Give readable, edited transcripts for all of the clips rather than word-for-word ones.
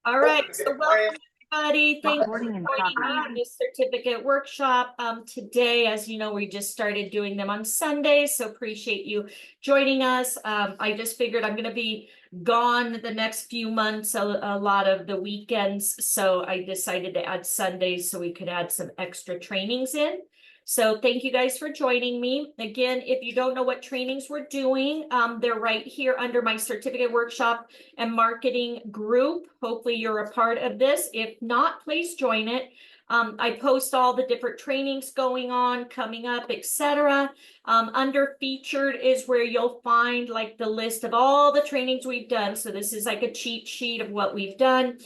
All right, so welcome everybody. Thanks for joining me on this certificate workshop. Today, as you know, we just started doing them on Sundays, so appreciate you joining us. I just figured I'm going to be gone the next few months, a lot of the weekends, so I decided to add Sundays so we could add some extra trainings in. So thank you guys for joining me. Again, if you don't know what trainings we're doing, they're right here under my certificate workshop and marketing group. Hopefully you're a part of this. If not, please join it. I post all the different trainings going on, coming up, etc. Under featured is where you'll find like the list of all the trainings we've done. So this is like a cheat sheet of what we've done.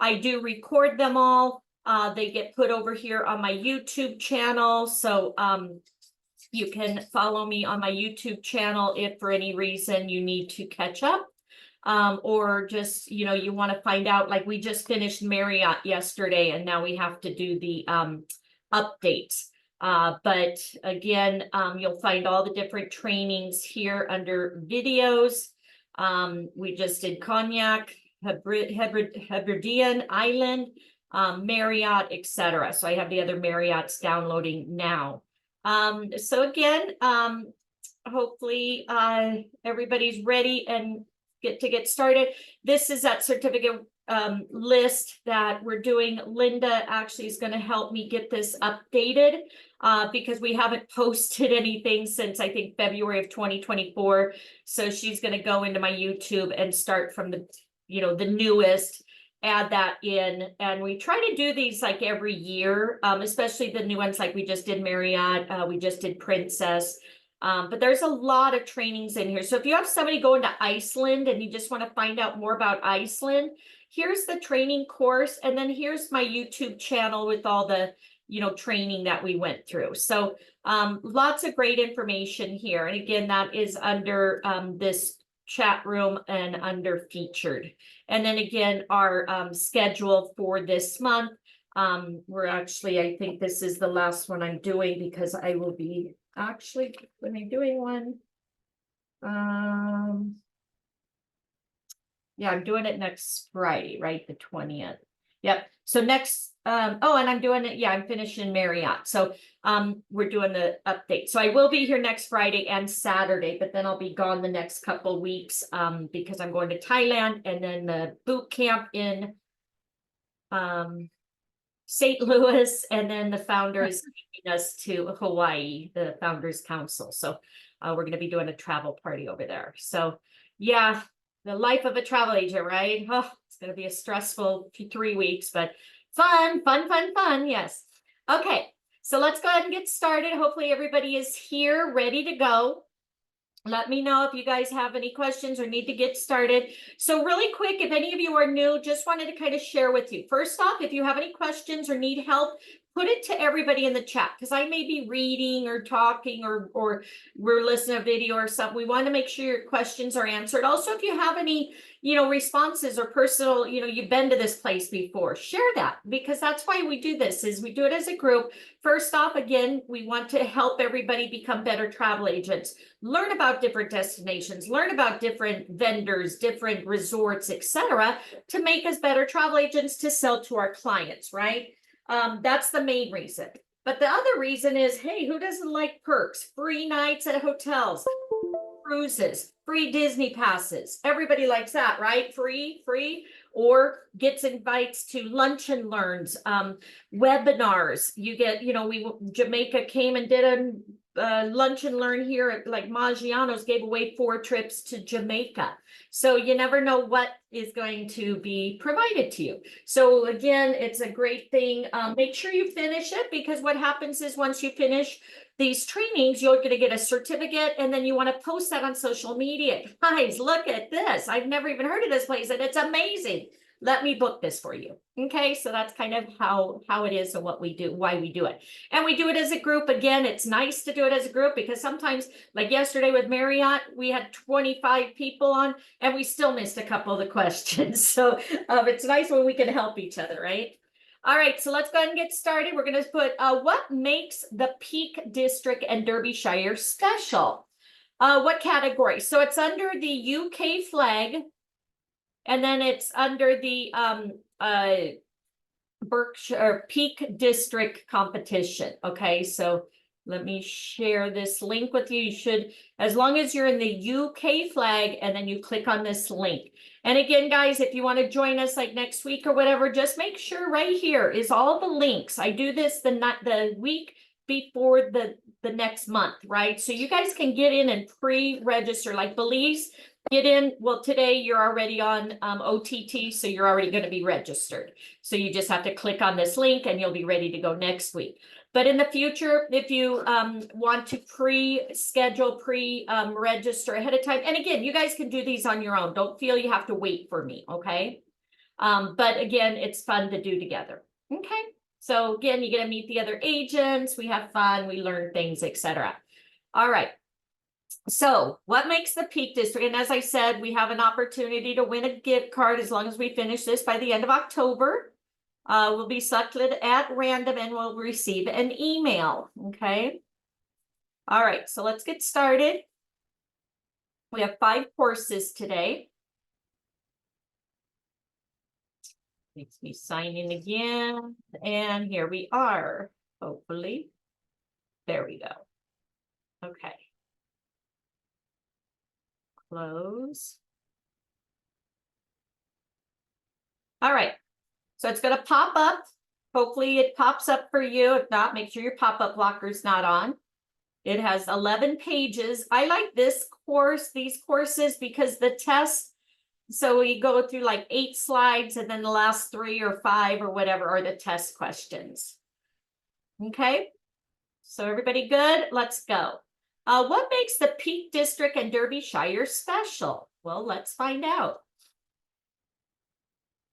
I do record them all. They get put over here on my YouTube channel. So you can follow me on my YouTube channel if for any reason you need to catch up. Or just, you know, you want to find out, like we just finished Marriott yesterday and now we have to do the updates. But again, you'll find all the different trainings here under videos. We just did Cognac, Hebridean Island, Marriott, etc. So I have the other Marriotts downloading now. So again, hopefully everybody's ready and get started. This is that certificate list that we're doing. Linda actually is going to help me get this updated because we haven't posted anything since I think February of 2024. So she's going to go into my YouTube and start from the, you know, the newest, add that in. And we try to do these like every year, especially the new ones, like we just did Marriott, we just did Princess. But there's a lot of trainings in here. So if you have somebody going to Iceland and you just want to find out more about Iceland, here's the training course. And then here's my YouTube channel with all the, you know, training that we went through. So lots of great information here. And again, that is under this chat room and under featured. And then again, our schedule for this month. We're actually, I think this is the last one I'm doing because I will be actually when I'm doing one. Yeah, I'm doing it next Friday, right? The 20th. Yep. So next, oh, and I'm doing it. Yeah, I'm finishing Marriott. So we're doing the update. So I will be here next Friday and Saturday, but then I'll be gone the next couple weeks because I'm going to Thailand and then the boot camp in St. Louis, and then the founder is taking us to Hawaii, the Founders Council. So we're going to be doing a travel party over there. So yeah, the life of a travel agent, right? Oh, it's going to be a stressful 3 weeks, but fun. Yes. Okay, so let's go ahead and get started. Hopefully everybody is here, ready to go. Let me know if you guys have any questions or need to get started. So really quick, if any of you are new, just wanted to kind of share with you. First off, if you have any questions or need help, put it to everybody in the chat because I may be reading or talking or we're listening to a video or something. We want to make sure your questions are answered. Also, if you have any, you know, responses or personal, you know, you've been to this place before, share that because that's why we do this, is we do it as a group. First off, again, we want to help everybody become better travel agents, learn about different destinations, learn about different vendors, different resorts, etc., to make us better travel agents to sell to our clients, right? That's the main reason. But the other reason is, hey, who doesn't like perks? Free nights at hotels, cruises, free Disney passes. Everybody likes that, right? Free, or gets invites to lunch and learns, webinars. You get, you know, Jamaica came and did a lunch and learn here at like Maggiano's, gave away 4 trips to Jamaica. So you never know what is going to be provided to you. So again, it's a great thing. Make sure you finish it because what happens is once you finish these trainings, you're going to get a certificate and then you want to post that on social media. Guys, look at this. I've never even heard of this place and it's amazing. Let me book this for you. Okay, so that's kind of how it is and what we do, why we do it. And we do it as a group. Again, it's nice to do it as a group because sometimes, like yesterday with Marriott, we had 25 people on and we still missed a couple of the questions. So it's nice when we can help each other, right? All right, so let's go ahead and get started. We're going to put what makes the Peak District and Derbyshire special? What category? So it's under the UK flag, And then it's under the Berkshire Peak District competition. Okay, so let me share this link with you. You should, as long as you're in the UK flag, and then you click on this link. And again, guys, if you want to join us like next week or whatever, just make sure right here is all the links. I do this the week before the next month, right? So you guys can get in and pre-register. Like Belize, get in. Well, today you're already on OTT, so you're already going to be registered. So you just have to click on this link and you'll be ready to go next week. But in the future, if you want to pre-schedule, register ahead of time, and again, you guys can do these on your own. Don't feel you have to wait for me, okay? But again, it's fun to do together, okay? So again, you get to meet the other agents. We have fun. We learn things, etc. All right. So what makes the Peak District? And as I said, we have an opportunity to win a gift card as long as we finish this by the end of October. Will be selected at random and will receive an email. Okay. All right. So let's get started. We have 5 courses today. Makes me sign in again. And here we are. Hopefully. There we go. Okay. Close. All right. So it's going to pop up. Hopefully it pops up for you. If not, make sure your pop-up blocker is not on. It has 11 pages. I like this course, these courses, because the test, so we go through like 8 slides and then the last 3 or 5 or whatever are the test questions. Okay. So everybody good? Let's go. What makes the Peak District and Derbyshire special? Well, let's find out.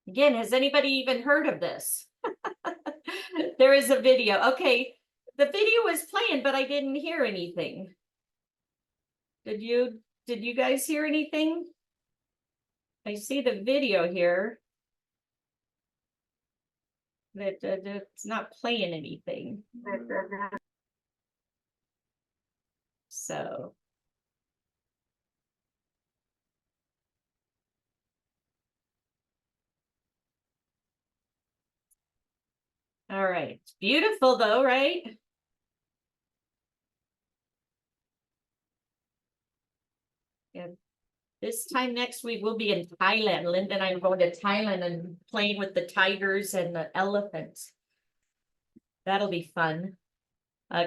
Again, has anybody even heard of this? There is a video. Okay, the video was playing, but I didn't hear anything. Did you guys hear anything? I see the video here. That it's not playing anything. So. All right. Beautiful though, right? And this time next week, we'll be in Thailand. Linda and I are going to Thailand and playing with the tigers and the elephants. That'll be fun.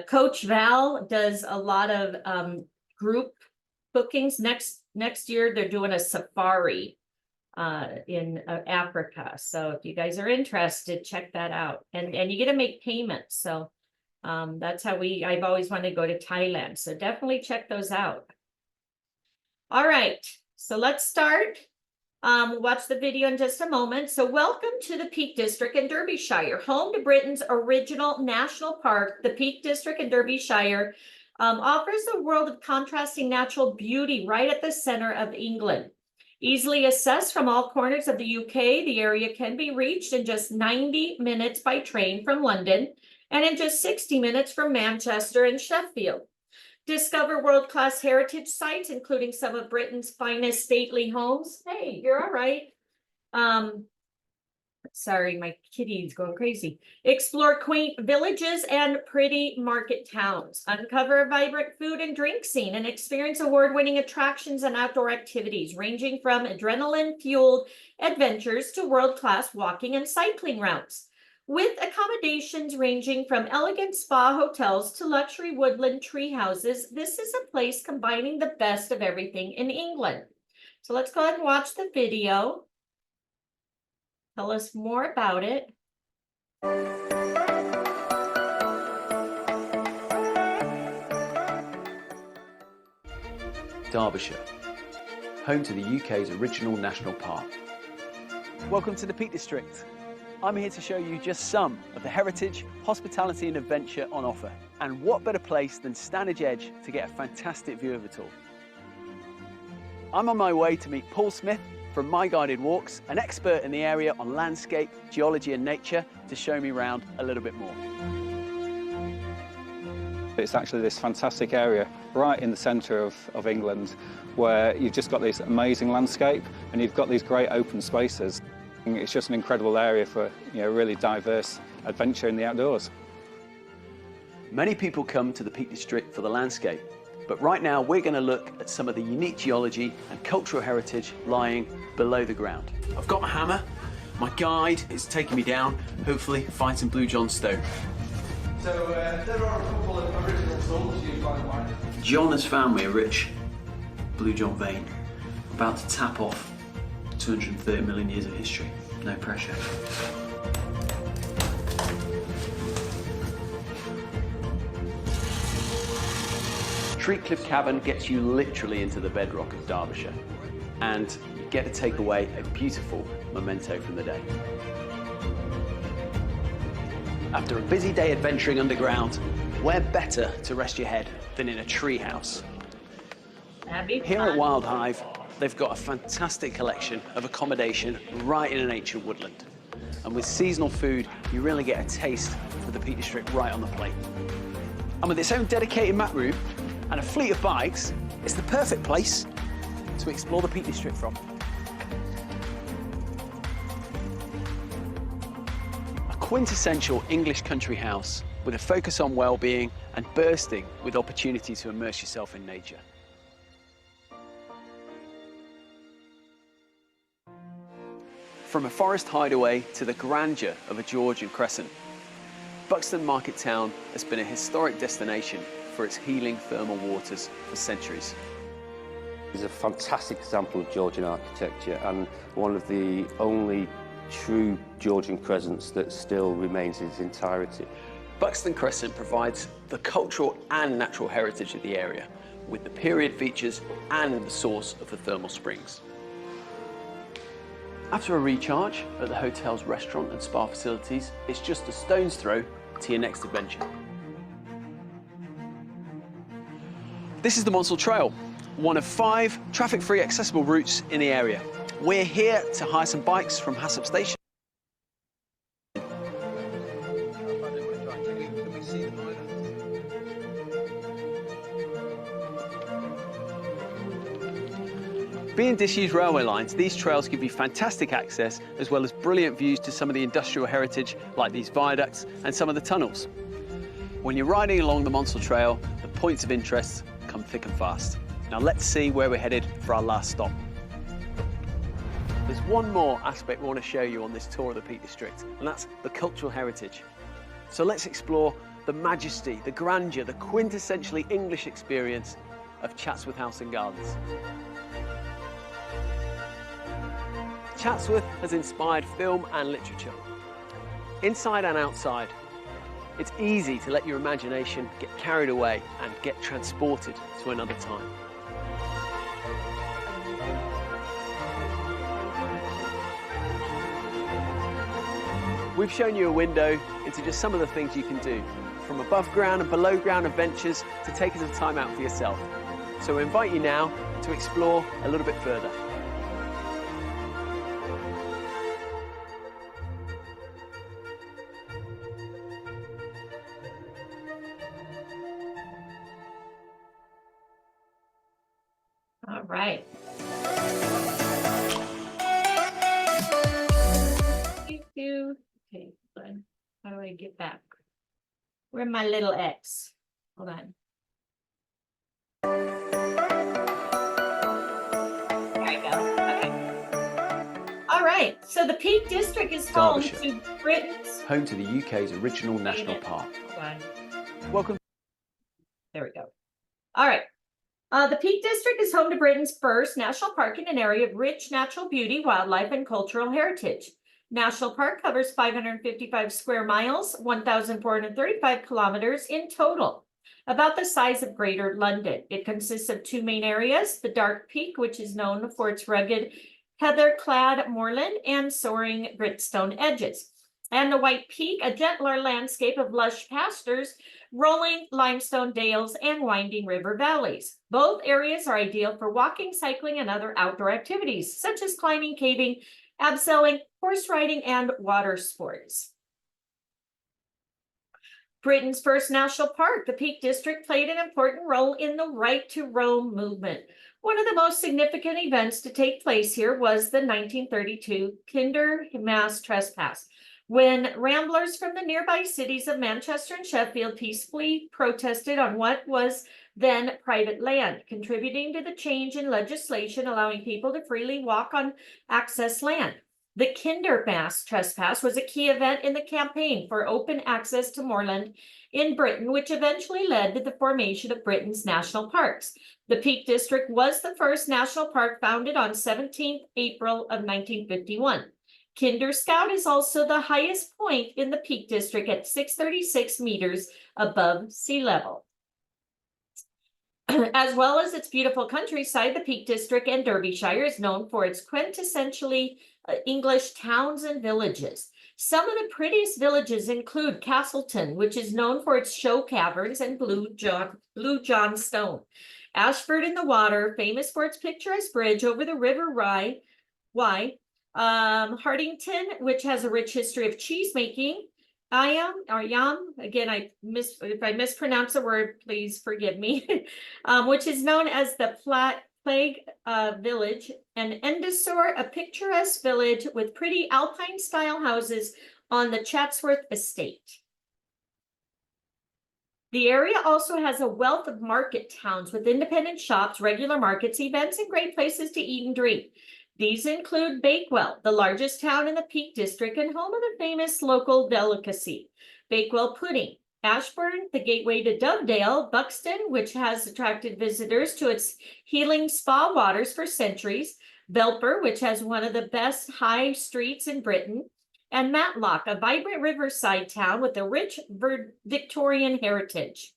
Coach Val does a lot of group bookings. Next year, they're doing a safari in Africa. So if you guys are interested, check that out. And you get to make payments. So that's how I've always wanted to go to Thailand. So definitely check those out. All right, so let's start. Watch the video in just a moment. So welcome to the Peak District in Derbyshire, home to Britain's original national park. The Peak District in Derbyshire offers a world of contrasting natural beauty right at the center of England. Easily accessed from all corners of the UK, the area can be reached in just 90 minutes by train from London and in just 60 minutes from Manchester and Sheffield. Discover world-class heritage sites, including some of Britain's finest stately homes. Hey, you're all right. Sorry, my kitty's going crazy. Explore quaint villages and pretty market towns. Uncover a vibrant food and drink scene and experience award-winning attractions and outdoor activities, ranging from adrenaline-fueled adventures to world-class walking and cycling routes. With accommodations ranging from elegant spa hotels to luxury woodland tree houses, this is a place combining the best of everything in England. So let's go ahead and watch the video. Tell us more about it. Derbyshire, home to the UK's original national park. Welcome to the Peak District. I'm here to show you just some of the heritage, hospitality and adventure on offer. And what better place than Standage Edge to get a fantastic view of it all. I'm on my way to meet Paul Smith from My Guided Walks, an expert in the area on landscape, geology and nature, to show me around a little bit more. It's actually this fantastic area right in the centre of England, where you've just got this amazing landscape and you've got these great open spaces. It's just an incredible area for really diverse adventure in the outdoors. Many people come to the Peak District for the landscape, but right now we're going to look at some of the unique geology and cultural heritage lying below the ground. I've got my hammer, my guide is taking me down, hopefully find some Blue John stone. So there are a couple of original salts used by the miners. John has found me a rich Blue John vein, about to tap off 230 million years of history. No pressure. Tree Cliff Cavern gets you literally into the bedrock of Derbyshire, and you get to take away a beautiful memento from the day. After a busy day adventuring underground, where better to rest your head than in a tree house? Here at Wild Hive, they've got a fantastic collection of accommodation right in an ancient woodland. And with seasonal food, you really get a taste of the Peak District right on the plate. And with its own dedicated map route and a fleet of bikes, it's the perfect place to explore the Peak District from. A quintessential English country house with a focus on well-being and bursting with opportunity to immerse yourself in nature. From a forest hideaway to the grandeur of a Georgian crescent, Buxton Market Town has been a historic destination for its healing thermal waters for centuries. It's a fantastic example of Georgian architecture and one of the only true Georgian crescents that still remains in its entirety. Buxton Crescent provides the cultural and natural heritage of the area, with the period features and the source of the thermal springs. After a recharge at the hotel's restaurant and spa facilities, it's just a stone's throw to your next adventure. This is the Monsell Trail, one of 5 traffic-free accessible routes in the area. We're here to hire some bikes from Sept Station. Being disused railway lines, these trails give you fantastic access as well as brilliant views to some of the industrial heritage like these viaducts and some of the tunnels. When you're riding along the Monsell Trail, the points of interest come thick and fast. Now let's see where we're headed for our last stop. There's one more aspect we want to show you on this tour of the Peak District, and that's the cultural heritage. So let's explore the majesty, the grandeur, the quintessentially English experience of Chatsworth House and Gardens. Chatsworth has inspired film and literature. Inside and outside, it's easy to let your imagination get carried away and get transported to another time. We've shown you a window into just some of the things you can do, from above ground and below ground adventures to taking some time out for yourself. So we invite you now to explore a little bit further. All right. Okay, good. How do I get back? Where's my little X? Hold on. There you go. Okay. All right. So the Peak District is home to Britain's. Home to the UK's original national park. Hold on. Welcome. There we go. All right. The Peak District is home to Britain's first national park in an area of rich natural beauty, wildlife, and cultural heritage. National Park covers 555 square miles, 1,435 kilometers in total, about the size of Greater London. It consists of 2 main areas, the Dark Peak, which is known for its rugged heather-clad moorland and soaring gritstone edges, and the White Peak, a gentler landscape of lush pastures, rolling limestone dales, and winding river valleys. Both areas are ideal for walking, cycling, and other outdoor activities, such as climbing, caving, abseiling, horse riding, and water sports. Britain's first national park, the Peak District played an important role in the Right to Roam movement. One of the most significant events to take place here was the 1932 Kinder mass trespass, when ramblers from the nearby cities of Manchester and Sheffield peacefully protested on what was then private land, contributing to the change in legislation allowing people to freely walk on access land. The Kinder mass trespass was a key event in the campaign for open access to moorland in Britain, which eventually led to the formation of Britain's national parks. The Peak District was the first national park founded on 17th April of 1951. Kinder Scout is also the highest point in the Peak District at 636 meters above sea level. As well as its beautiful countryside, the Peak District and Derbyshire is known for its quintessentially English towns and villages. Some of the prettiest villages include Castleton, which is known for its show caverns and Blue John Stone. Ashford in the Water, famous for its picturesque bridge over the River Wye. Hartington, which has a rich history of cheese making. Yam, again, if I mispronounce a word, please forgive me, which is known as the Plague Village, and Endesor, a picturesque village with pretty Alpine-style houses on the Chatsworth estate. The area also has a wealth of market towns with independent shops, regular markets, events, and great places to eat and drink. These include Bakewell, the largest town in the Peak District and home of the famous local delicacy, Bakewell pudding. Ashbourne, the gateway to Dovedale. Buxton, which has attracted visitors to its healing spa waters for centuries. Belper, which has one of the best high streets in Britain. And Matlock, a vibrant riverside town with a rich Victorian heritage.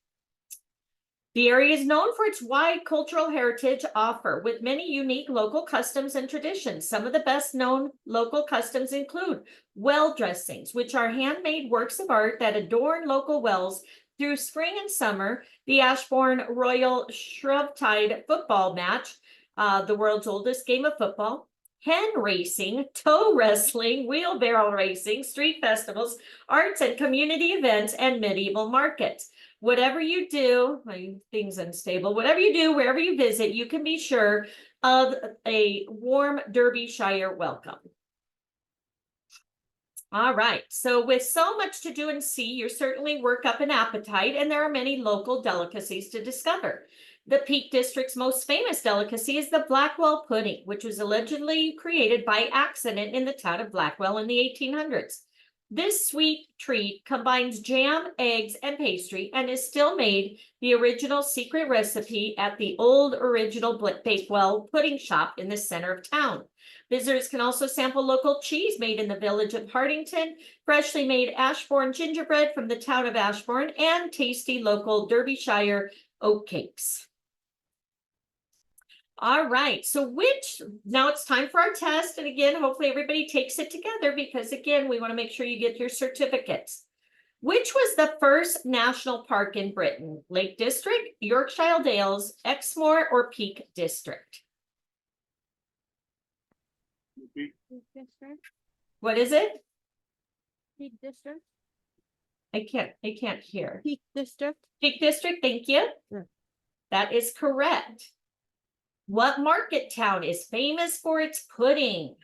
The area is known for its wide cultural heritage offer, with many unique local customs and traditions. Some of the best known local customs include well dressings, which are handmade works of art that adorn local wells through spring and summer. The Ashbourne Royal Shrovetide football match, the world's oldest game of football. Hen racing, toe wrestling, wheelbarrow racing, street festivals, arts and community events, and medieval markets. Whatever you do, my thing's unstable, whatever you do, wherever you visit, you can be sure of a warm Derbyshire welcome. All right, so with so much to do and see, you certainly work up an appetite, and there are many local delicacies to discover. The Peak District's most famous delicacy is the Blackwell pudding, which was allegedly created by accident in the town of Blackwell in the 1800s. This sweet treat combines jam, eggs, and pastry and is still made the original secret recipe at the old original Bakewell pudding shop in the center of town. Visitors can also sample local cheese made in the village of Hartington, freshly made Ashbourne gingerbread from the town of Ashbourne, and tasty local Derbyshire oatcakes. All right, so now it's time for our test. And again, hopefully everybody takes it together because again, we want to make sure you get your certificates. Which was the first national park in Britain? Lake District, Yorkshire Dales, Exmoor, or Peak District? Peak District. What is it? Peak District. I can't hear. Peak District. Peak District, thank you. Yeah. That is correct. What market town is famous for its pudding?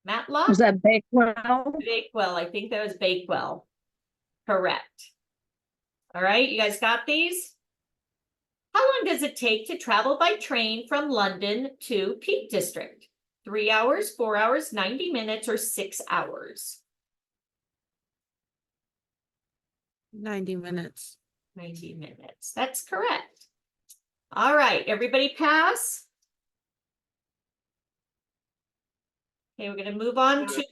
Matlock? Was that Bakewell? Bakewell, I think that was Bakewell. Correct. All right, you guys got these? How long does it take to travel by train from London to Peak District? 3 hours, 4 hours, 90 minutes, or 6 hours? 90 minutes. 90 minutes. That's correct. All right, everybody pass. Okay, we're going to move on to,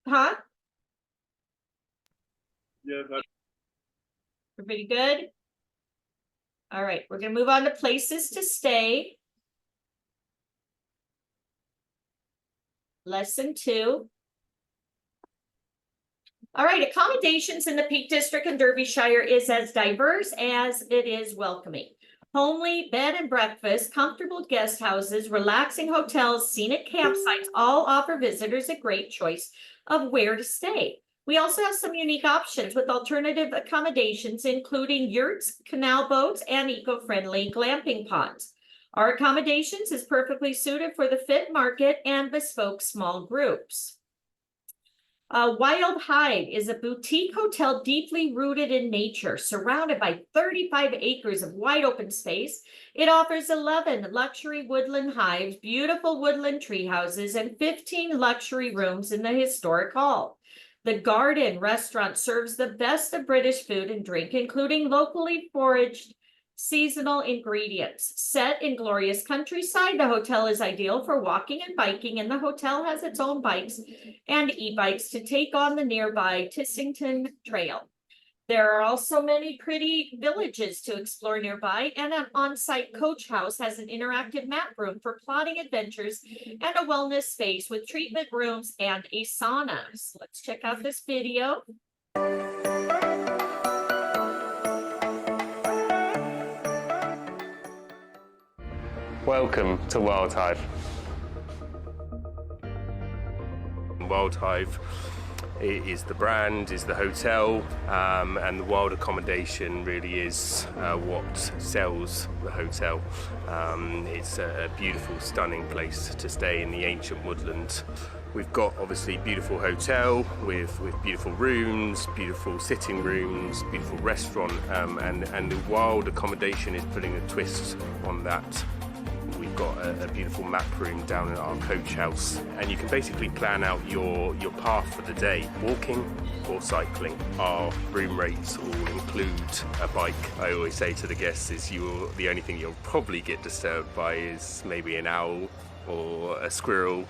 huh? Yeah, that's Everybody good? All right, we're going to move on to places to stay. Lesson 2. All right, accommodations in the Peak District and Derbyshire is as diverse as it is welcoming. Homely bed and breakfast, comfortable guest houses, relaxing hotels, scenic campsites all offer visitors a great choice of where to stay. We also have some unique options with alternative accommodations, including yurts, canal boats, and eco-friendly glamping pods. Our accommodations is perfectly suited for the fit market and bespoke small groups. Wild Hive is a boutique hotel deeply rooted in nature, surrounded by 35 acres of wide open space. It offers 11 luxury woodland hives, beautiful woodland tree houses, and 15 luxury rooms in the historic hall. The Garden restaurant serves the best of British food and drink, including locally foraged seasonal ingredients. Set in glorious countryside, the hotel is ideal for walking and biking, and the hotel has its own bikes and e-bikes to take on the nearby Tissington Trail. There are also many pretty villages to explore nearby, and an on-site coach house has an interactive map room for plotting adventures and a wellness space with treatment rooms and a sauna. So let's check out this video. Welcome to Wild Hive. Wild Hive is the brand, is the hotel, and the wild accommodation really is what sells the hotel. It's a beautiful, stunning place to stay in the ancient woodland. We've got obviously beautiful hotel with beautiful rooms, beautiful sitting rooms, beautiful restaurant, and the wild accommodation is putting a twist on that. We've got a beautiful map room down in our coach house, and you can basically plan out your path for the day, walking or cycling. Our room rates all include a bike. I always say to the guests is the only thing you'll probably get disturbed by is maybe an owl or a squirrel.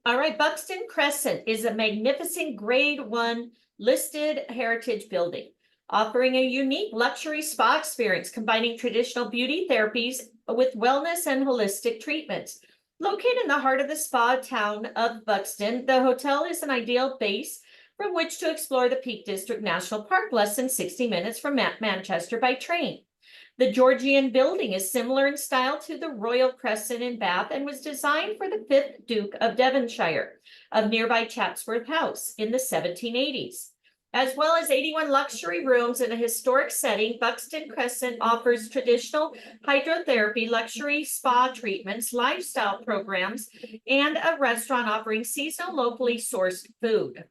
All right, Buxton Crescent is a magnificent Grade 1 listed heritage building, offering a unique luxury spa experience, combining traditional beauty therapies with wellness and holistic treatments. Located in the heart of the spa town of Buxton, the hotel is an ideal base from which to explore the Peak District National Park, less than 60 minutes from Manchester by train. The Georgian building is similar in style to the Royal Crescent in Bath and was designed for the 5th Duke of Devonshire of nearby Chatsworth House in the 1780s. As well as 81 luxury rooms in a historic setting, Buxton Crescent offers traditional hydrotherapy, luxury spa treatments, lifestyle programs, and a restaurant offering seasonal, locally sourced food.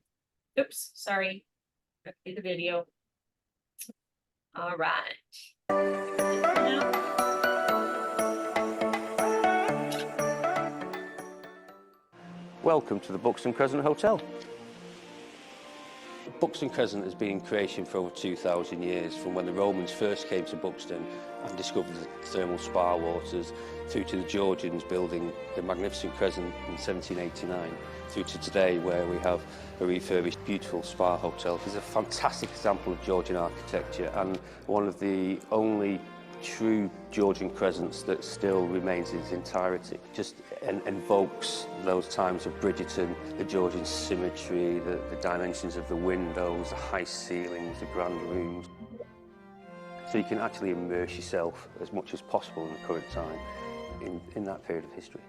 Oops, sorry. The video. All right. Welcome to the Buxton Crescent Hotel. Buxton Crescent has been in creation for over 2,000 years, from when the Romans first came to Buxton and discovered the thermal spa waters, through to the Georgians building the magnificent Crescent in 1789, through to today where we have a refurbished beautiful spa hotel. It's a fantastic example of Georgian architecture and one of the only true Georgian crescents that still remains in its entirety. Just invokes those times of Bridgerton, the Georgian symmetry, the dimensions of the windows, the high ceilings, the grand rooms. So you can actually immerse yourself as much as possible in the current time in that period of history.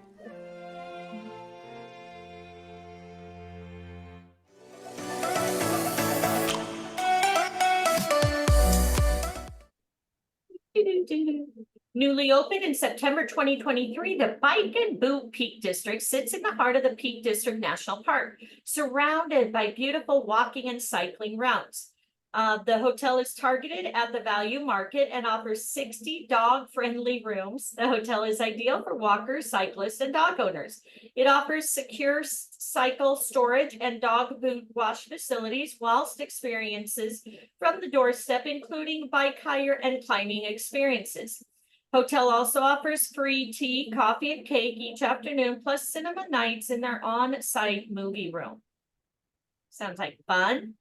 Newly opened in September 2023, the Bike and Boot Peak District sits in the heart of the Peak District National Park, surrounded by beautiful walking and cycling routes. The hotel is targeted at the value market and offers 60 dog-friendly rooms. The hotel is ideal for walkers, cyclists, and dog owners. It offers secure cycle storage and dog boot wash facilities, whilst experiences from the doorstep, including bike hire and climbing experiences. Hotel also offers free tea, coffee, and cake each afternoon, plus cinema nights in their on-site movie room. Sounds like fun.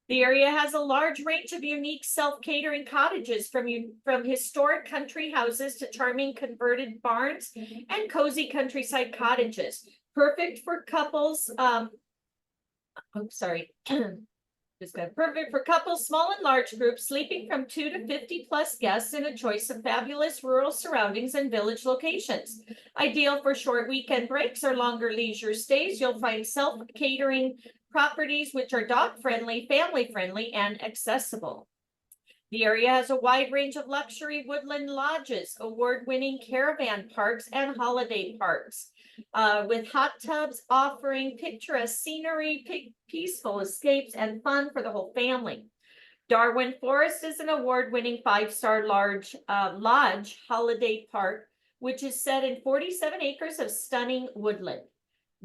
The area has a large range of unique self-catering cottages, from historic country houses to charming converted barns and cozy countryside cottages. Perfect for couples. It's been perfect for couples, small and large groups, sleeping from 2 to 50 plus guests in a choice of fabulous rural surroundings and village locations. Ideal for short weekend breaks or longer leisure stays, you'll find self-catering properties which are dog-friendly, family-friendly, and accessible. The area has a wide range of luxury woodland lodges, award-winning caravan parks, and holiday parks, with hot tubs offering picturesque scenery, peaceful escapes, and fun for the whole family. Darwin Forest is an award-winning 5-star lodge holiday park, which is set in 47 acres of stunning woodland.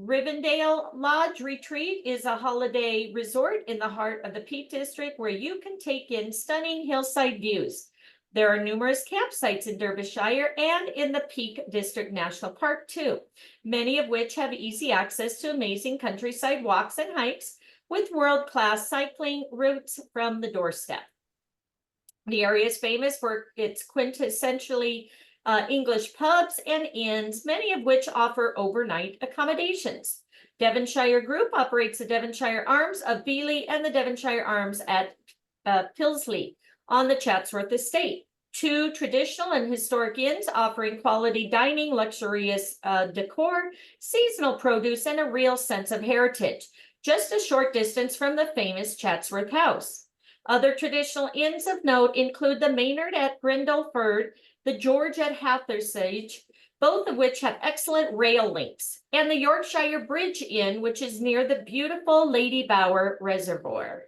Rivendell Lodge Retreat is a holiday resort in the heart of the Peak District where you can take in stunning hillside views. There are numerous campsites in Derbyshire and in the Peak District National Park too, many of which have easy access to amazing countryside walks and hikes with world-class cycling routes from the doorstep. The area is famous for its quintessentially English pubs and inns, many of which offer overnight accommodations. Devonshire Group operates the Devonshire Arms of Beeley and the Devonshire Arms at Pilsley on the Chatsworth Estate. 2 traditional and historic inns offering quality dining, luxurious decor, seasonal produce, and a real sense of heritage, just a short distance from the famous Chatsworth House. Other traditional inns of note include the Maynard at Grindleford, the George at Hathersage, both of which have excellent rail links, and the Yorkshire Bridge Inn, which is near the beautiful Lady Bower Reservoir.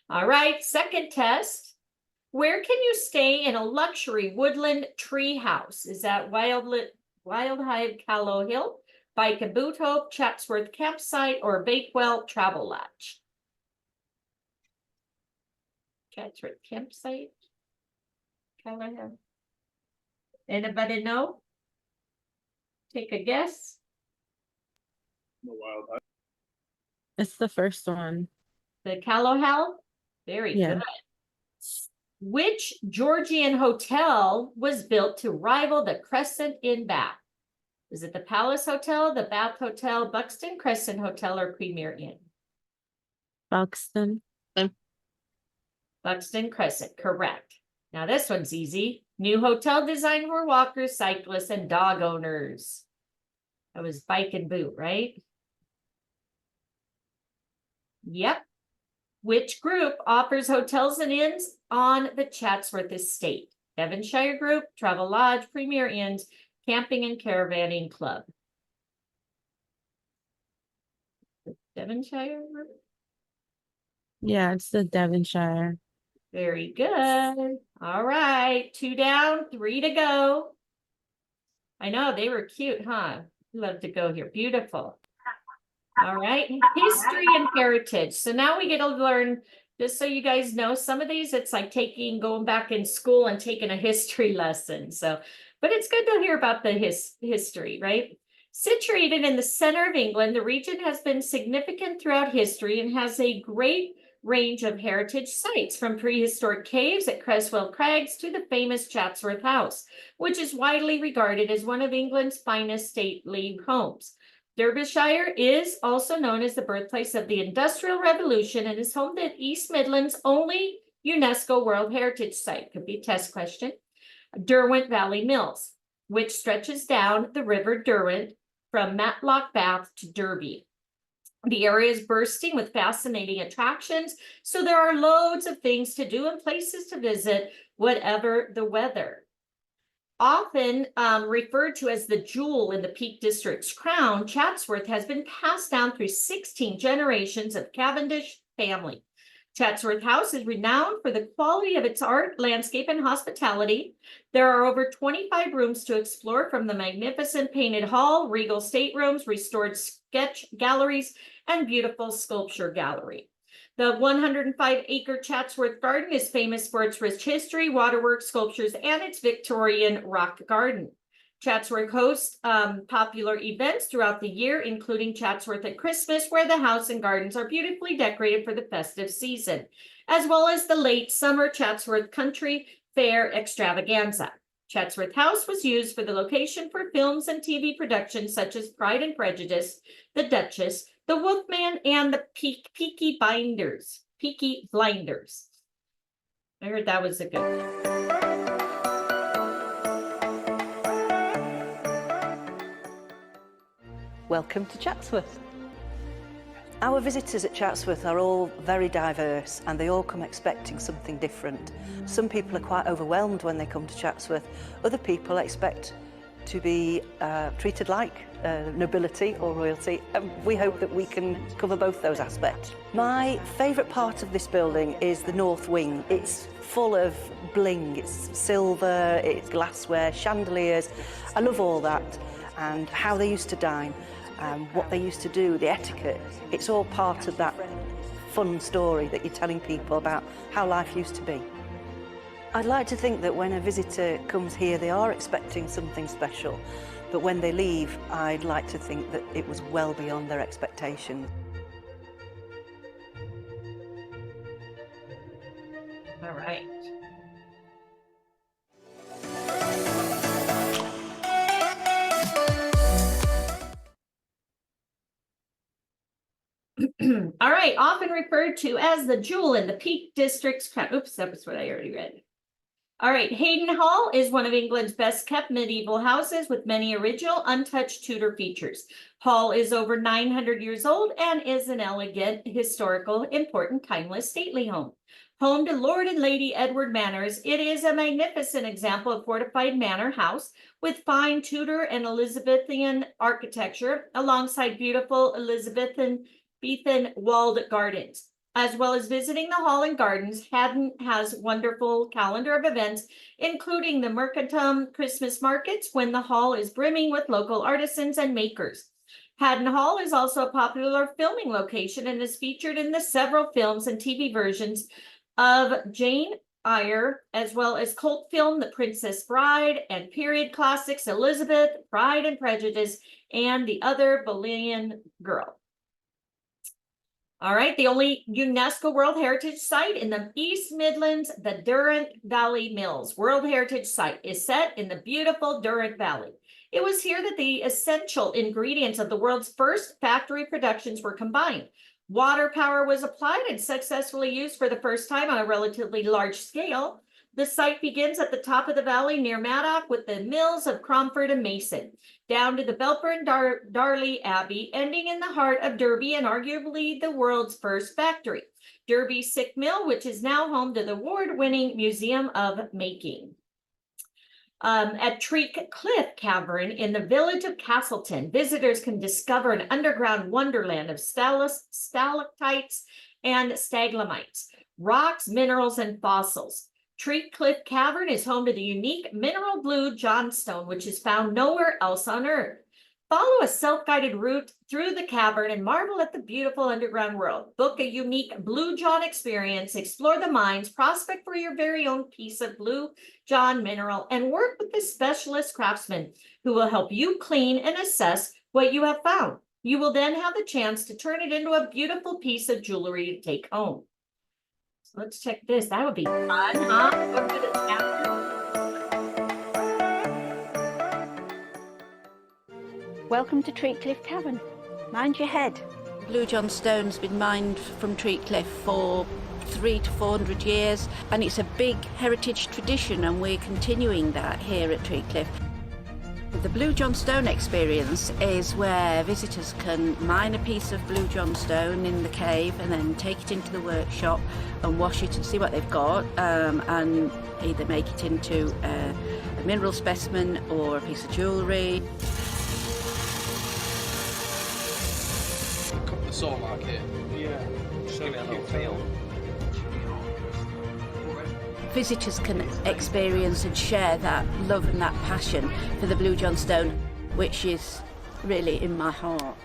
All right, second test. Where can you stay in a luxury woodland tree house? Is that Wildhive Callow Hill, Bike and Boot Hope, Chatsworth Campsite, or Bakewell Travel Lodge? Chatsworth Campsite. Callow. Anybody know? Take a guess. It's the first one. The Callow Hill? Very good. Which Georgian hotel was built to rival the Crescent in Bath? Is it the Palace Hotel, the Bath Hotel, Buxton Crescent Hotel, or Premier Inn? Buxton. Buxton Crescent, correct. Now this one's easy. New hotel design for walkers, cyclists, and dog owners. That was Bike and Boot, right? Yep. Which group offers hotels and inns on the Chatsworth Estate? Devonshire Group, Travel Lodge, Premier Inns, Camping and Caravanning Club. Devonshire Group? Yeah, it's the Devonshire. Very good. All right, 2 down, 3 to go. I know, they were cute, huh? Love to go here. Beautiful. All right, history and heritage. So now we get to learn, just so you guys know, some of these, it's like going back in school and taking a history lesson. So, but it's good to hear about the history, right? Situated in the center of England, the region has been significant throughout history and has a great range of heritage sites, from prehistoric caves at Creswell Crags to the famous Chatsworth House, which is widely regarded as one of England's finest stately homes. Derbyshire is also known as the birthplace of the Industrial Revolution and is home to East Midlands' only UNESCO World Heritage Site. Could be a test question. Derwent Valley Mills, which stretches down the River Derwent from Matlock Bath to Derby. The area is bursting with fascinating attractions, so there are loads of things to do and places to visit, whatever the weather. Often referred to as the jewel in the Peak District's crown, Chatsworth has been passed down through 16 generations of Cavendish family. Chatsworth House is renowned for the quality of its art, landscape, and hospitality. There are over 25 rooms to explore, from the magnificent painted hall, regal staterooms, restored sketch galleries, and beautiful sculpture gallery. The 105-acre Chatsworth Garden is famous for its rich history, waterworks, sculptures, and its Victorian rock garden. Chatsworth hosts popular events throughout the year, including Chatsworth at Christmas, where the house and gardens are beautifully decorated for the festive season, as well as the late summer Chatsworth Country Fair extravaganza. Chatsworth House was used for the location for films and TV productions such as Pride and Prejudice, The Duchess, the Wolfman, and the Peaky Blinders. Peaky Blinders. I heard that was a good one. Welcome to Chatsworth. Our visitors at Chatsworth are all very diverse and they all come expecting something different. Some people are quite overwhelmed when they come to Chatsworth. Other people expect to be treated like nobility or royalty. We hope that we can cover both those aspects. My favourite part of this building is the north wing. It's full of bling, it's silver, it's glassware, chandeliers. I love all that and how they used to dine. What they used to do, the etiquette, it's all part of that fun story that you're telling people about how life used to be. I'd like to think that when a visitor comes here, they are expecting something special, but when they leave, I'd like to think that it was well beyond their expectations. All right. All right, often referred to as the jewel in the Peak District's crown. Oops, that was what I already read. All right, Hayden Hall is one of England's best kept medieval houses with many original, untouched Tudor features. Hall is over 900 years old and is an elegant, historical, important, timeless, stately home. Home to Lord and Lady Edward Manors, it is a magnificent example of fortified manor house with fine Tudor and Elizabethan architecture alongside beautiful Elizabethan walled gardens. As well as visiting the hall and gardens, Haddon has wonderful calendar of events, including the Mercantum Christmas markets when the hall is brimming with local artisans and makers. Haddon Hall is also a popular filming location and is featured in the several films and TV versions of Jane Eyre, as well as cult film The Princess Bride and period classics Elizabeth, Pride and Prejudice, and The Other Boleyn Girl. All right, the only UNESCO World Heritage Site in the East Midlands, the Durrant Valley Mills World Heritage Site is set in the beautiful Durrant Valley. It was here that the essential ingredients of the world's first factory productions were combined. Water power was applied and successfully used for the first time on a relatively large scale. The site begins at the top of the valley near Maddock with the mills of Cromford and Mason, down to the Belper and Darley Abbey, ending in the heart of Derby and arguably the world's first factory, Derby Sick Mill, which is now home to the award-winning Museum of Making. At Treak Cliff Cavern in the village of Castleton, visitors can discover an underground wonderland of stalactites and stalagmites, rocks, minerals, and fossils. Treak Cliff Cavern is home to the unique mineral blue johnstone, which is found nowhere else on Earth. Follow a self-guided route through the cavern and marvel at the beautiful underground world. Book a unique Blue John experience, explore the mines, prospect for your very own piece of Blue John mineral, and work with the specialist craftsmen who will help you clean and assess what you have found. You will then have the chance to turn it into a beautiful piece of jewelry to take home. So let's check this. That would be fun, huh? Go to the cavern. Welcome to Treat Cliff Cavern. Mind your head. Blue John stone's been mined from Treat Cliff for 300 to 400 years, and it's a big heritage tradition, and we're continuing that here at Treat Cliff. The Blue John Stone experience is where visitors can mine a piece of Blue John Stone in the cave and then take it into the workshop and wash it and see what they've got, and either make it into a mineral specimen or a piece of jewellery. Got the saw mark here. Yeah. Just give it a little feel. Visitors can experience and share that love and that passion for the Blue John Stone, which is really in my heart.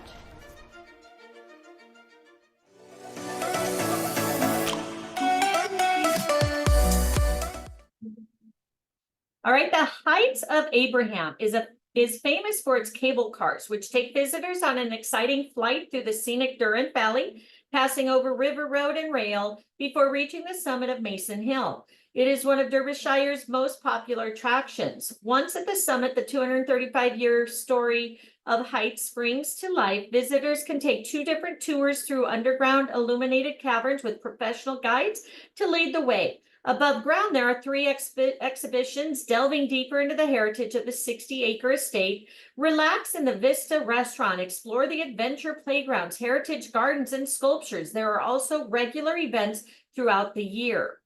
All right, the Heights of Abraham is famous for its cable cars, which take visitors on an exciting flight through the scenic Durrant Valley, passing over River Road and rail before reaching the summit of Mason Hill. It is one of Derbyshire's most popular attractions. Once at the summit, the 235-year story of heights springs to life. Visitors can take 2 different tours through underground illuminated caverns with professional guides to lead the way. Above ground, there are 3 exhibitions delving deeper into the heritage of the 60-acre estate. Relax in the Vista restaurant, explore the adventure playgrounds, heritage gardens, and sculptures. There are also regular events throughout the year.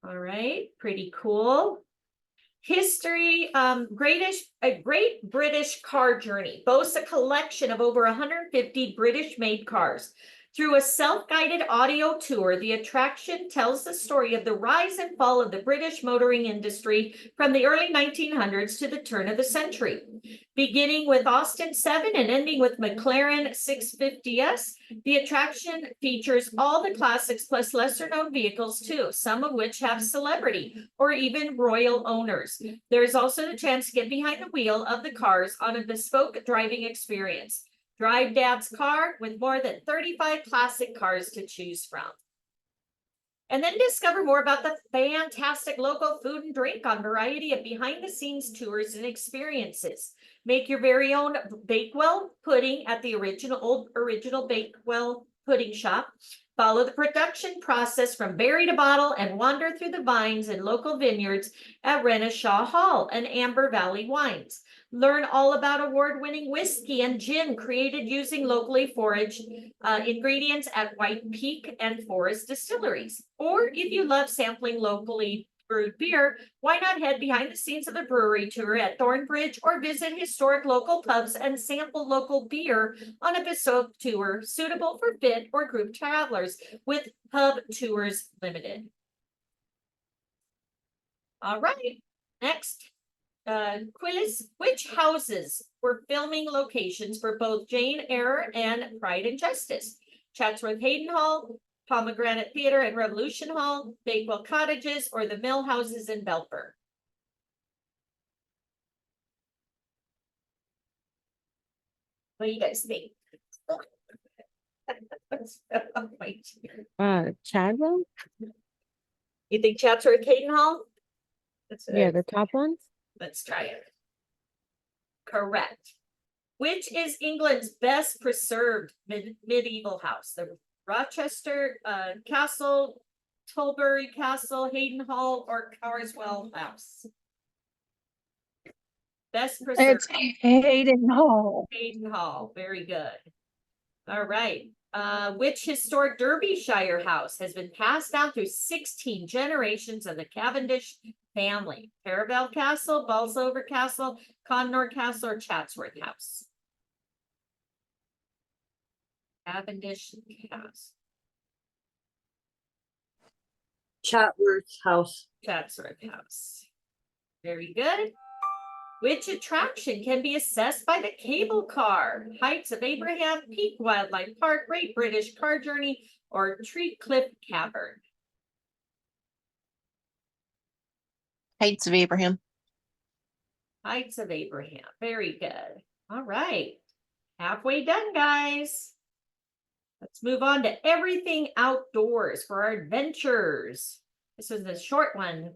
All right, pretty cool. History, Great British Car Journey boasts a collection of over 150 British-made cars. Through a self-guided audio tour, the attraction tells the story of the rise and fall of the British motoring industry from the early 1900s to the turn of the century. Beginning with Austin 7 and ending with McLaren 650S, the attraction features all the classics plus lesser-known vehicles too, some of which have celebrity or even royal owners. There is also the chance to get behind the wheel of the cars on a bespoke driving experience. Drive Dad's car with more than 35 classic cars to choose from. And then discover more about the fantastic local food and drink on a variety of behind-the-scenes tours and experiences. Make your very own Bakewell pudding at the original Bakewell pudding shop. Follow the production process from berry to bottle and wander through the vines and local vineyards at Renishaw Hall and Amber Valley Wines. Learn all about award-winning whiskey and gin created using locally foraged ingredients at White Peak and Forest Distilleries. Or if you love sampling locally brewed beer, why not head behind the scenes of the brewery tour at Thornbridge or visit historic local pubs and sample local beer on a bespoke tour suitable for fit or group travelers with Pub Tours Limited. All right, next. Quiz, which houses were filming locations for both Jane Eyre and Pride and Justice? Chatsworth Hayden Hall, Pomegranate Theatre and Revolution Hall, Bakewell Cottages, or the Mill Houses in Belper? What do you guys think? Chadwell? You think Chatsworth Hayden Hall? Yeah, the top ones. Let's try it. Correct. Which is England's best preserved medieval house? The Rochester Castle, Tilbury Castle, Hayden Hall, or Carswell House? Best preserved. It's Hayden Hall. Hayden Hall. Very good. All right. Which historic Derbyshire house has been passed down through 16 generations of the Cavendish family? Parabel Castle, Bolsover Castle, Connor Castle, or Chatsworth House? Cavendish House. Chatsworth House. Chatsworth House. Very good. Which attraction can be assessed by the cable car? Heights of Abraham, Peak Wildlife Park, Great British Car Journey, or Tree Cliff Cavern? Heights of Abraham. Heights of Abraham. Very good. All right. Halfway done, guys. Let's move on to everything outdoors for our adventures. This is a short one.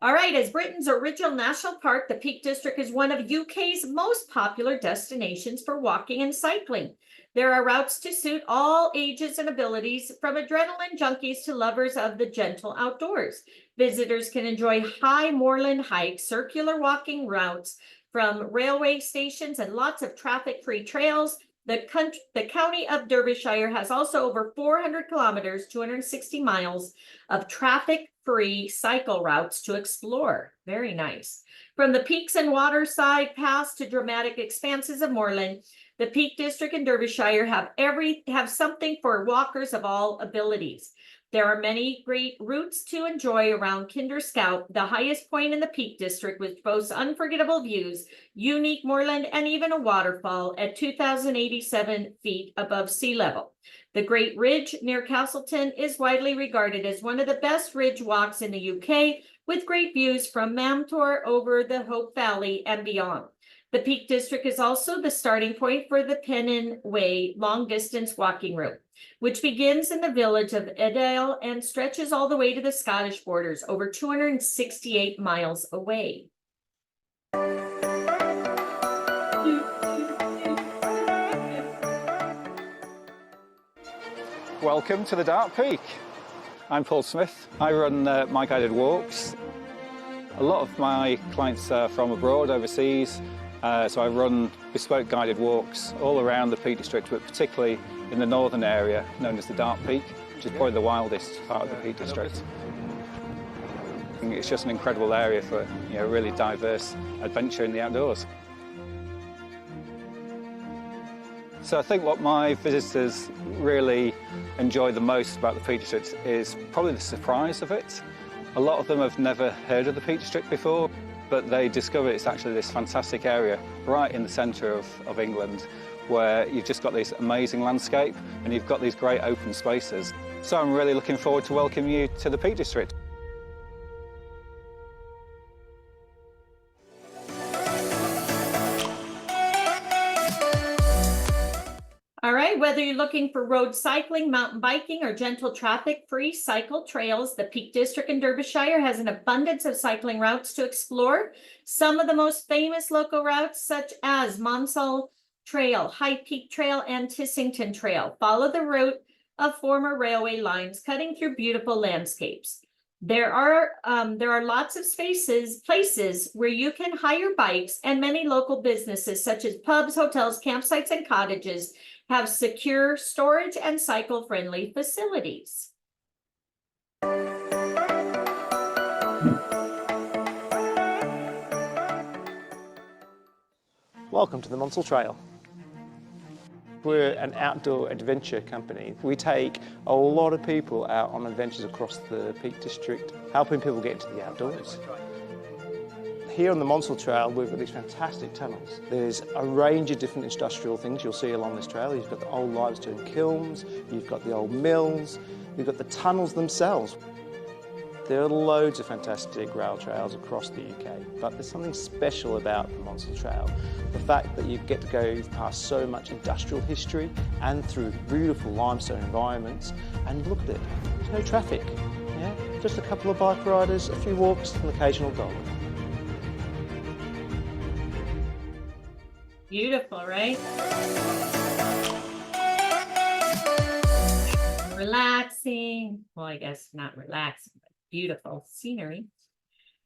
All right, as Britain's original national park, the Peak District is one of UK's most popular destinations for walking and cycling. There are routes to suit all ages and abilities, from adrenaline junkies to lovers of the gentle outdoors. Visitors can enjoy high moorland hikes, circular walking routes from railway stations, and lots of traffic-free trails. The county of Derbyshire has also over 400 kilometers, 260 miles of traffic-free cycle routes to explore. Very nice. From the peaks and waterside paths to dramatic expanses of moorland, the Peak District and Derbyshire have something for walkers of all abilities. There are many great routes to enjoy around Kinder Scout, the highest point in the Peak District, which boasts unforgettable views, unique moorland, and even a waterfall at 2,087 feet above sea level. The Great Ridge near Castleton is widely regarded as one of the best ridge walks in the UK, with great views from Mamtor over the Hope Valley and beyond. The Peak District is also the starting point for the Pennon Way long-distance walking route, which begins in the village of Edale and stretches all the way to the Scottish borders, over 268 miles away. Welcome to the Dark Peak. I'm Paul Smith. I run My Guided Walks. A lot of my clients are from abroad, overseas, so I run bespoke guided walks all around the Peak District, but particularly in the northern area known as the Dark Peak, which is probably the wildest part of the Peak District. It's just an incredible area for really diverse adventure in the outdoors. So I think what my visitors really enjoy the most about the Peak District is probably the surprise of it. A lot of them have never heard of the Peak District before, but they discover it's actually this fantastic area right in the centre of England, where you've just got this amazing landscape and you've got these great open spaces. So I'm really looking forward to welcoming you to the Peak District. All right, whether you're looking for road cycling, mountain biking, or gentle traffic-free cycle trails, the Peak District in Derbyshire has an abundance of cycling routes to explore. Some of the most famous local routes, such as Monsall Trail, High Peak Trail, and Tissington Trail, follow the route of former railway lines, cutting through beautiful landscapes. There are lots of places where you can hire bikes, and many local businesses, such as pubs, hotels, campsites, and cottages, have secure storage and cycle-friendly facilities. Welcome to the Monsall Trail. We're an outdoor adventure company. We take a lot of people out on adventures across the Peak District, helping people get into the outdoors. Here on the Monsall Trail, we've got these fantastic tunnels. There's a range of different industrial things you'll see along this trail. You've got the old limestone kilns, you've got the old mills, you've got the tunnels themselves. There are loads of fantastic rail trails across the UK, but there's something special about the Monsall Trail. The fact that you get to go past so much industrial history and through beautiful limestone environments, and look at it, there's no traffic. Yeah? Just a couple of bike riders, a few walks, and an occasional dog. Beautiful, right? Relaxing. Well, I guess not relaxing, but beautiful scenery.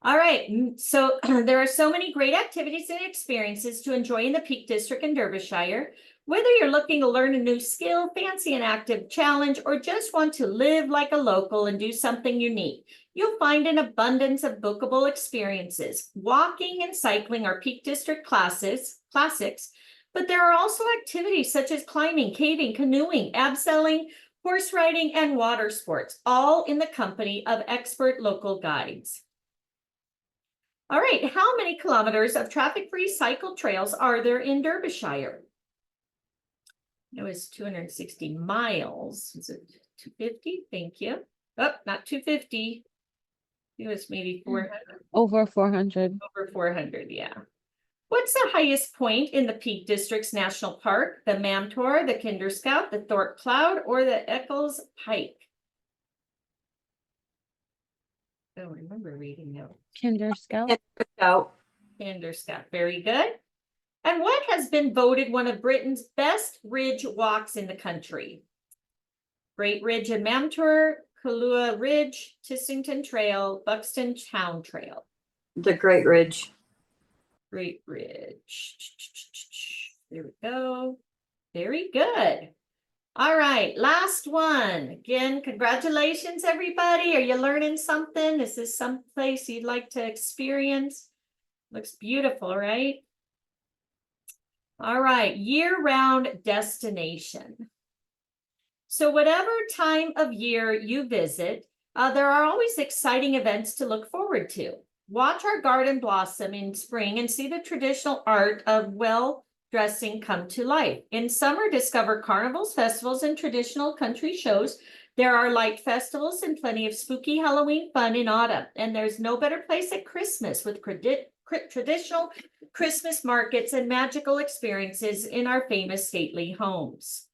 All right, so there are so many great activities and experiences to enjoy in the Peak District in Derbyshire. Whether you're looking to learn a new skill, fancy an active challenge, or just want to live like a local and do something unique, you'll find an abundance of bookable experiences. Walking and cycling are Peak District classics, but there are also activities such as climbing, caving, canoeing, abseiling, horse riding, and water sports, all in the company of expert local guides. All right, how many kilometers of traffic-free cycle trails are there in Derbyshire? It was 260 miles. Is it 250? Thank you. Oh, not 250. It was maybe 400. Over 400. Over 400, yeah. What's the highest point in the Peak District's National Park? The Mamtor, the Kinderscout, the Thorpe Cloud, or the Eccles Pike? I don't remember reading that. Kinderscout. Kinderscout, very good. And what has been voted one of Britain's best ridge walks in the country? Great Ridge and Mamtor, Kahlua Ridge, Tissington Trail, Buxton Town Trail. The Great Ridge. Great Ridge. There we go. Very good. All right, last one. Again, congratulations, everybody. Are you learning something? Is this some place you'd like to experience? Looks beautiful, right? All right, year-round destination. So whatever time of year you visit, there are always exciting events to look forward to. Watch our garden blossom in spring and see the traditional art of well-dressing come to life. In summer, discover carnivals, festivals, and traditional country shows. There are light festivals and plenty of spooky Halloween fun in autumn. And there's no better place at Christmas with traditional Christmas markets and magical experiences in our famous stately homes.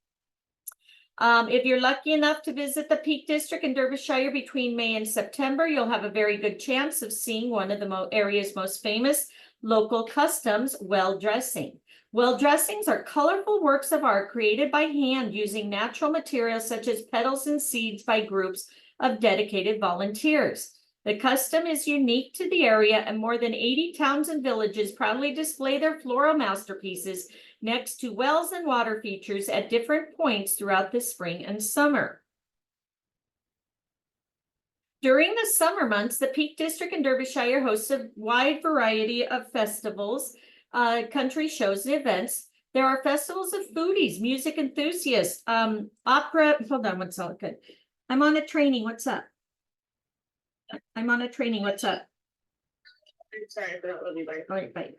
If you're lucky enough to visit the Peak District in Derbyshire between May and September, you'll have a very good chance of seeing one of the area's most famous local customs, well dressing. Well dressings are colorful works of art created by hand using natural materials such as petals and seeds by groups of dedicated volunteers. The custom is unique to the area, and more than 80 towns and villages proudly display their floral masterpieces next to wells and water features at different points throughout the spring and summer. During the summer months, the Peak District in Derbyshire hosts a wide variety of festivals, country shows, and events. There are festivals of foodies, music enthusiasts, opera. Hold on one second. I'm on a training. What's up? I'm on a training. What's up? I'm sorry, but I'll be back. All right, bye.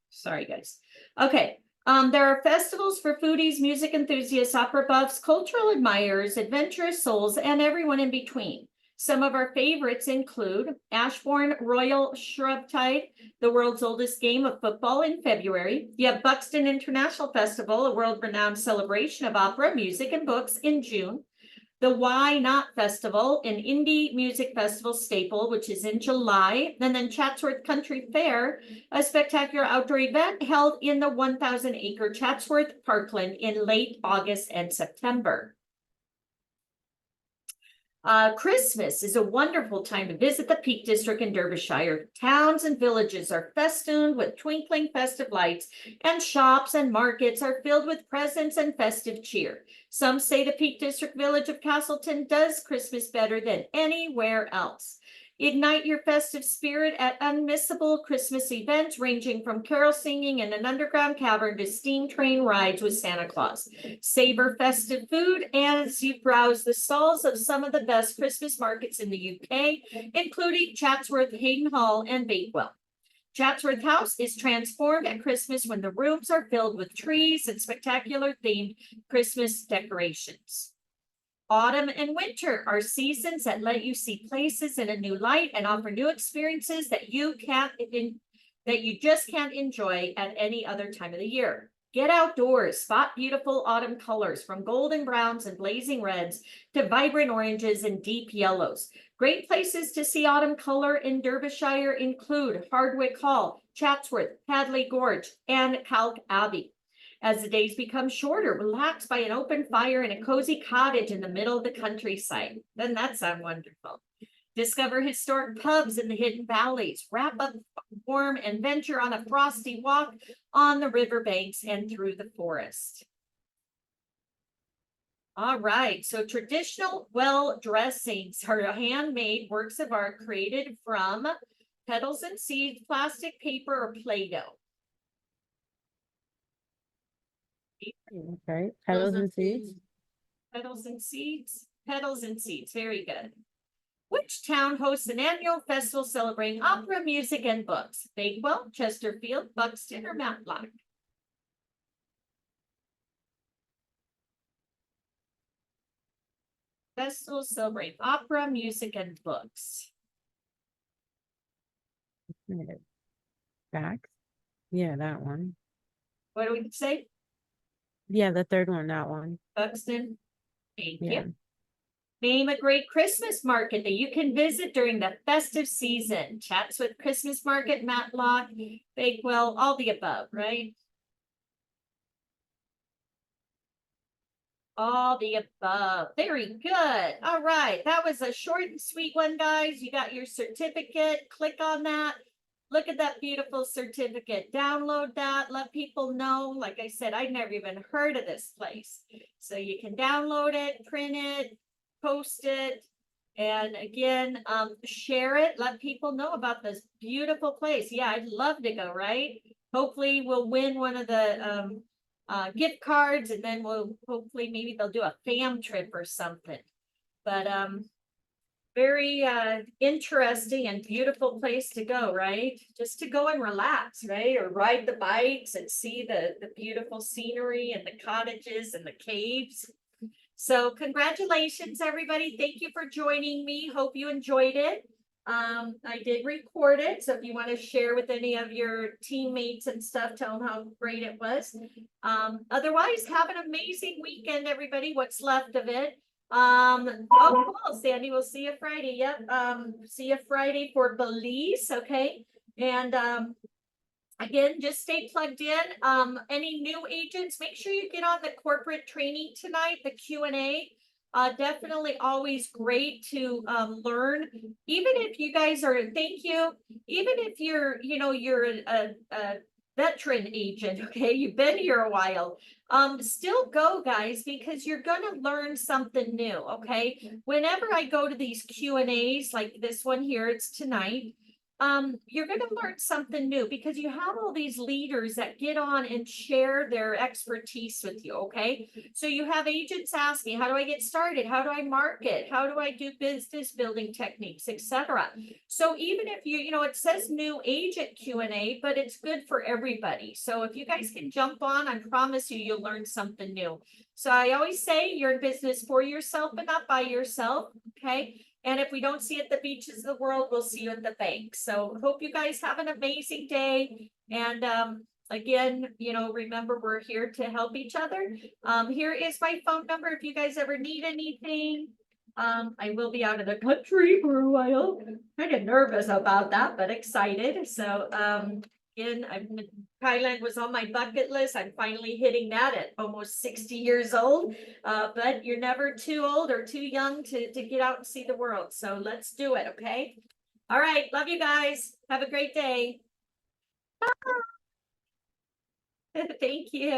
Sorry, guys. Okay. There are festivals for foodies, music enthusiasts, opera buffs, cultural admirers, adventurous souls, and everyone in between. Some of our favorites include Ashbourne Royal Shrubtide, the world's oldest game of football, in February. You have Buxton International Festival, a world-renowned celebration of opera, music, and books, in June. The Why Not Festival, an indie music festival staple, which is in July. And then Chatsworth Country Fair, a spectacular outdoor event held in the 1,000-acre Chatsworth Parkland in late August and September. Christmas is a wonderful time to visit the Peak District in Derbyshire. Towns and villages are festooned with twinkling festive lights, and shops and markets are filled with presents and festive cheer. Some say the Peak District village of Castleton does Christmas better than anywhere else. Ignite your festive spirit at unmissable Christmas events ranging from carol singing in an underground cavern to steam train rides with Santa Claus. Savor festive food as you browse the stalls of some of the best Christmas markets in the UK, including Chatsworth, Hayden Hall, and Bakewell. Chatsworth House is transformed at Christmas when the rooms are filled with trees and spectacular themed Christmas decorations. Autumn and winter are seasons that let you see places in a new light and offer new experiences that you just can't enjoy at any other time of the year. Get outdoors, spot beautiful autumn colors from golden browns and blazing reds to vibrant oranges and deep yellows. Great places to see autumn color in Derbyshire include Hardwick Hall, Chatsworth, Hadley Gorge, and Calc Abbey. As the days become shorter, relax by an open fire in a cozy cottage in the middle of the countryside. Doesn't that sound wonderful? Discover historic pubs in the hidden valleys. Wrap up warm and venture on a frosty walk on the riverbanks and through the forest. All right, so traditional well dressings are handmade works of art created from petals and seeds, plastic, paper, or Play-Doh. Okay, petals and seeds. Petals and seeds. Petals and seeds. Very good. Which town hosts an annual festival celebrating opera, music, and books? Bakewell, Chesterfield, Buxton, or Matlock? Festivals celebrate opera, music, and books. Back. Yeah, that one. What do we say? Yeah, the third one, that one. Buxton. Thank Yeah. you. Name a great Christmas market that you can visit during the festive season. Chatsworth Christmas Market, Matlock, Bakewell, all the above, right? All the above. Very good. All right. That was a short and sweet one, guys. You got your certificate. Click on that. Look at that beautiful certificate. Download that. Let people know. Like I said, I'd never even heard of this place. So you can download it, print it, post it, and again, share it. Let people know about this beautiful place. Yeah, I'd love to go, right? Hopefully we'll win one of the gift cards, and then we'll hopefully maybe they'll do a fam trip or something. But very interesting and beautiful place to go, right? Just to go and relax, right? Or ride the bikes and see the beautiful scenery and the cottages and the caves. So congratulations, everybody. Thank you for joining me. Hope you enjoyed it. I did record it, so if you want to share with any of your teammates and stuff, tell them how great it was. Otherwise, have an amazing weekend, everybody. What's left of it. Oh, cool, Sandy. We'll see you Friday. Yep. See you Friday for Belize. Okay. And again, just stay plugged in. Any new agents, make sure you get on the corporate training tonight, the Q&A. Definitely always great to learn. Even if you guys are, thank you. Even if you're, you're a veteran agent, okay, you've been here a while. Still go, guys, because you're gonna learn something new. Okay, whenever I go to these Q&As like this one here, it's tonight. You're going to learn something new because you have all these leaders that get on and share their expertise with you. Okay. So you have agents asking, how do I get started? How do I market? How do I do business building techniques, etc. So even if it says new agent Q&A, but it's good for everybody. So if you guys can jump on, I promise you, you'll learn something new. So I always say you're in business for yourself, but not by yourself. Okay. And if we don't see you at the beaches of the world, we'll see you at the bank. So hope you guys have an amazing day. And again, remember, we're here to help each other. Here is my phone number if you guys ever need anything. I will be out of the country for a while. Kind of nervous about that, but excited. So again, Thailand was on my bucket list. I'm finally hitting that at almost 60 years old. But you're never too old or too young to get out and see the world. So let's do it, okay? All right. Love you guys. Have a great day. Thank you.